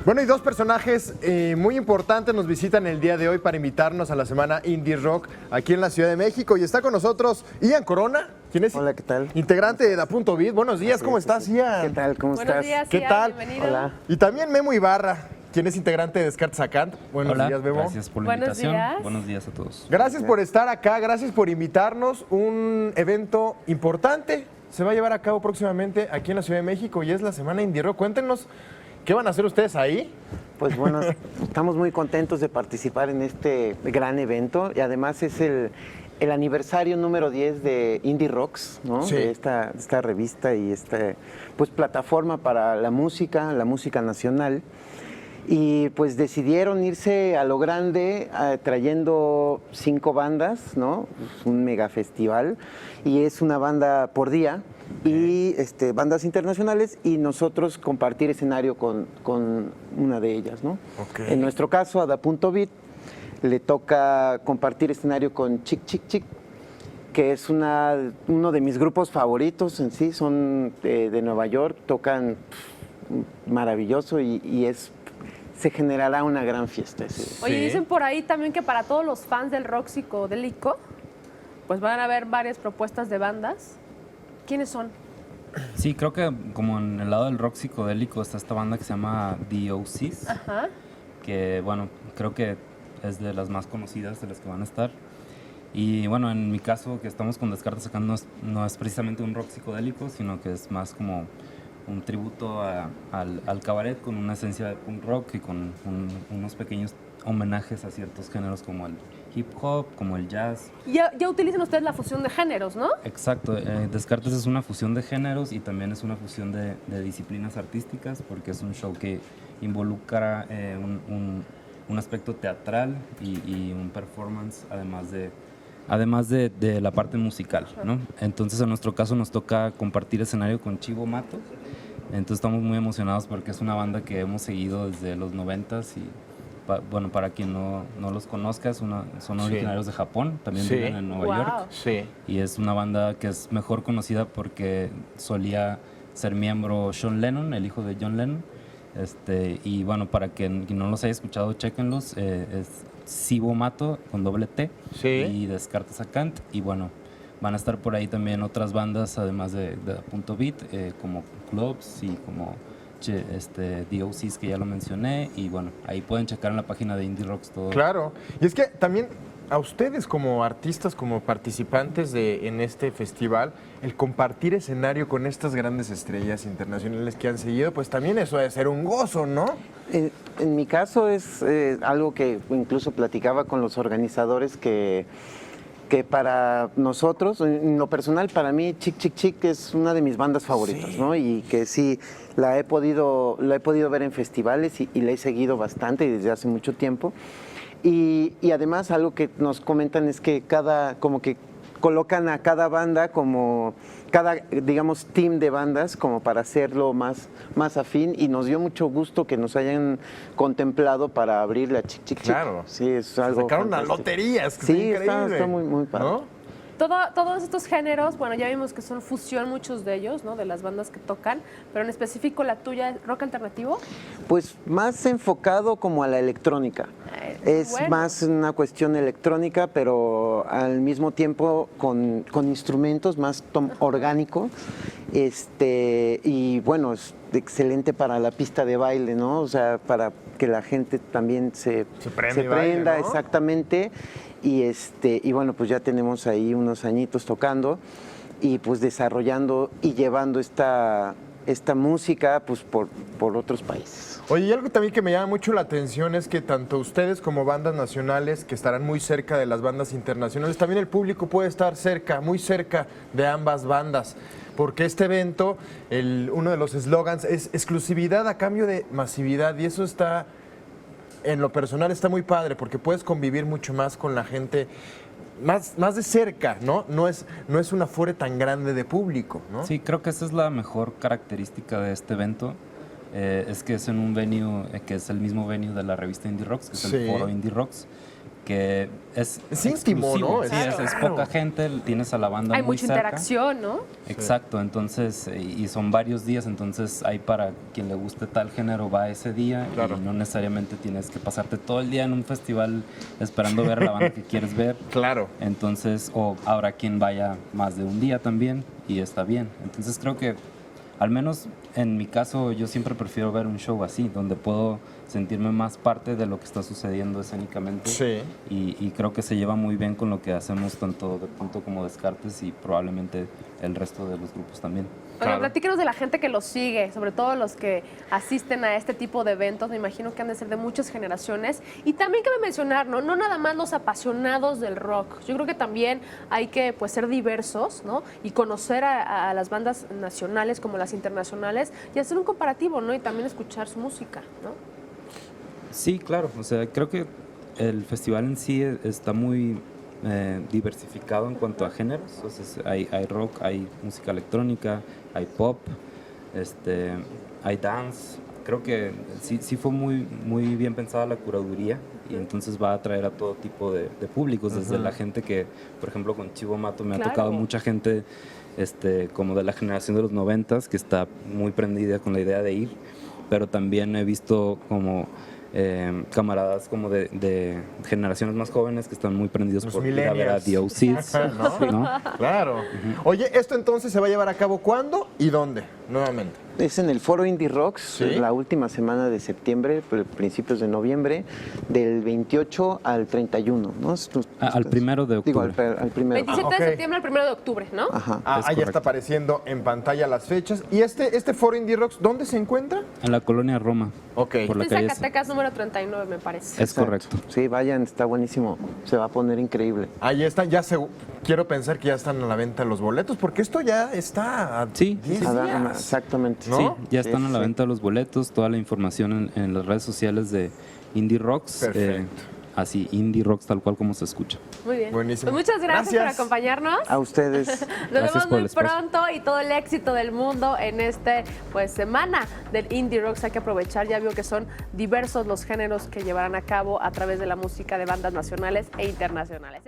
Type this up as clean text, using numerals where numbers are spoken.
Bueno, y dos personajes muy importantes nos visitan el día de hoy para invitarnos a la semana Indie Rock aquí en la Ciudad de México. Y está con nosotros Ian Corona, quien es Hola, ¿qué tal? integrante de Da Punto Beat. Buenos días, ¿cómo estás, Ian? ¿Qué tal? ¿Cómo Buenos estás? días, ¿Qué Ian, tal? bienvenido. Hola. Y también Memo Ibarra, quien es integrante de Descartes Sacant. Buenos Hola, días, Memo. gracias por la Buenos invitación. días. Buenos días a todos. Gracias por estar acá, gracias por invitarnos. Un evento importante se va a llevar a cabo próximamente aquí en la Ciudad de México y es la Semana Indie Rock. Cuéntenos, ¿qué van a hacer ustedes ahí? Pues bueno, estamos muy contentos de participar en este gran evento y además es el aniversario número 10 de Indie Rocks, ¿no? Sí. De esta revista y pues plataforma para la música nacional. Y pues decidieron irse a lo grande trayendo 5 bandas, ¿no? Un mega festival y es una banda por día y bandas internacionales y nosotros compartir escenario con una de ellas, ¿no? Ok. En nuestro caso a Da Punto Beat le toca compartir escenario con Chic Chic Chic, que es uno de mis grupos favoritos en sí, son de Nueva York, tocan maravilloso y se generará una gran fiesta. Oye, Sí. dicen por ahí también que para todos los fans del rock psicodélico, pues van a haber varias propuestas de bandas. ¿Quiénes son? Sí, creo que como en el lado del rock psicodélico está esta banda que se llama The OCs, Ajá. que bueno, creo que es de las más conocidas de las que van a estar. Y bueno, en mi caso que estamos con Descartes acá no es precisamente un rock psicodélico, sino que es más como un tributo al cabaret con una esencia de punk rock y con unos pequeños homenajes a ciertos géneros como el hip hop, como el jazz. Ya utilizan ustedes la fusión de géneros, ¿no? Exacto, Descartes es una fusión de géneros y también es una fusión de disciplinas artísticas porque es un show que involucra un aspecto teatral y un performance además de la parte musical, ¿no? Entonces en nuestro caso nos toca compartir escenario con Chivo Mato, entonces estamos muy emocionados porque es una banda que hemos seguido desde los 90s y bueno, para quien no los conozca, son originarios de Japón, también Sí. viven en Nueva Wow. York. Sí. Y es una banda que es mejor conocida porque solía ser miembro Sean Lennon, el hijo de John Lennon. Y bueno, para quien no los haya escuchado, chéquenlos. Es Cibo Mato con doble T Sí. y Descartes Sacant. Y bueno, van a estar por ahí también otras bandas, además de Punto Beat, como Clubs y como The OCs que ya lo mencioné. Y bueno, ahí pueden checar en la página de Indie Rocks todo. Claro. Y es que también a ustedes como artistas, como participantes en este festival, el compartir escenario con estas grandes estrellas internacionales que han seguido, pues también eso debe ser un gozo, ¿no? En mi caso es algo que incluso platicaba con los organizadores que para nosotros, en lo personal, para mí, Chic Chic Chic es una de mis bandas favoritas, Sí. ¿no? Y que sí, la he podido ver en festivales y la he seguido bastante desde hace mucho tiempo. Y además algo que nos comentan es que como que colocan a cada banda como digamos, team de bandas como para hacerlo más afín y nos dio mucho gusto que nos hayan contemplado para abrirle a Chic Chic Chic. Claro. Sí, es algo Sacaron una fantástico. lotería, es que Sí, está increíble. está muy, muy padre. ¿No? Todos estos géneros, bueno, ya vimos que son fusión muchos de ellos, ¿no? De las bandas que tocan, pero en específico la tuya es rock alternativo. Pues más enfocado como a la electrónica. Es Bueno. más una cuestión electrónica, pero al mismo tiempo con instrumentos más orgánico. Y bueno, es excelente para la pista de baile, ¿no? O sea, para que la gente también se prenda y baile, ¿no? exactamente. Y bueno, pues ya tenemos ahí unos añitos tocando y pues desarrollando y llevando esta música pues por otros países. Oye, y algo también que me llama mucho la atención es que tanto ustedes como bandas nacionales, que estarán muy cerca de las bandas internacionales, también el público puede estar muy cerca de ambas bandas. Porque este evento, uno de los eslogans es exclusividad a cambio de masividad, y eso está, en lo personal, está muy padre, porque puedes convivir mucho más con la gente, más de cerca, ¿no? No es un aforo tan grande de público, ¿no? Sí, creo que esa es la mejor característica de este evento. Es que es en un venue que es el mismo venue de la revista Indie Rocks, que es Sí. el foro Indie Rocks, porque es íntimo, exclusivo. ¿no? Sí, es poca gente, tienes a la banda Hay muy mucha cerca. interacción, ¿no? Exacto, entonces, y son varios días, entonces hay para quien le guste tal género va ese día Claro. y no necesariamente tienes que pasarte todo el día en un festival esperando ver a la banda que quieres ver. Claro. Entonces, o habrá quien vaya más de un día también y está bien. Entonces creo que, al menos en mi caso, yo siempre prefiero ver un show así, donde puedo sentirme más parte de lo que está sucediendo escénicamente. Sí. Y creo que se lleva muy bien con lo que hacemos tanto de Punto como Descartes y probablemente el resto de los grupos también. Bueno, Claro. platíquenos de la gente que los sigue, sobre todo los que asisten a este tipo de eventos. Me imagino que han de ser de muchas generaciones. Y también cabe mencionar, ¿no? No nada más los apasionados del rock. Yo creo que también hay que pues, ser diversos, ¿no? Y conocer a las bandas nacionales como las internacionales y hacer un comparativo, ¿no? Y también escuchar su música, ¿no? Sí, claro. O sea, creo que el festival en sí está muy diversificado en cuanto a géneros. Entonces, hay rock, hay música electrónica, hay pop, hay dance. Creo que sí fue muy bien pensada la curaduría y entonces va a atraer a todo tipo de públicos, desde la gente que, por ejemplo, con Chivo Mato me ha Claro. tocado mucha gente como de la generación de los 90s que está muy prendida con la idea de ir, pero también he visto como camaradas como de generaciones más jóvenes que están muy prendidos Los por ir a ver a The millennials. OCs, ¿no? Claro. Oye, ¿esto entonces se va a llevar a cabo cuándo y dónde? Nuevamente. Es en el Foro Indie Rocks, Sí. la última semana de septiembre, principios de noviembre, del 28 al 31, ¿no? Al 1 de Digo, octubre. al primero. 27 ok. de septiembre al 1 de octubre, ¿no? Ajá. Ah, Es ahí está correcto. apareciendo en pantalla las fechas. ¿Y este Foro Indie Rocks dónde se encuentra? En la colonia Roma. Ok. Por la En calle. Zacatecas número 39, me parece. Es correcto. Sí, vayan, está buenísimo. Se va a poner increíble. Ahí están, quiero pensar que ya están a la venta los boletos, porque esto ya está a Sí, 10 sí. días. Exactamente. ¿No? Sí, ya están Sí, a la sí. venta los boletos, toda la información en las redes sociales de Indie Rocks. Perfecto. Así, Indie Rocks tal cual como se escucha. Muy bien. Buenísimo. Pues muchas gracias por Gracias. acompañarnos. A ustedes. Nos Gracias vemos por el muy espacio. pronto y todo el éxito del mundo en semana del Indie Rocks. Hay que aprovechar, ya vio que son diversos los géneros que llevarán a cabo a través de la música de bandas nacionales e internacionales.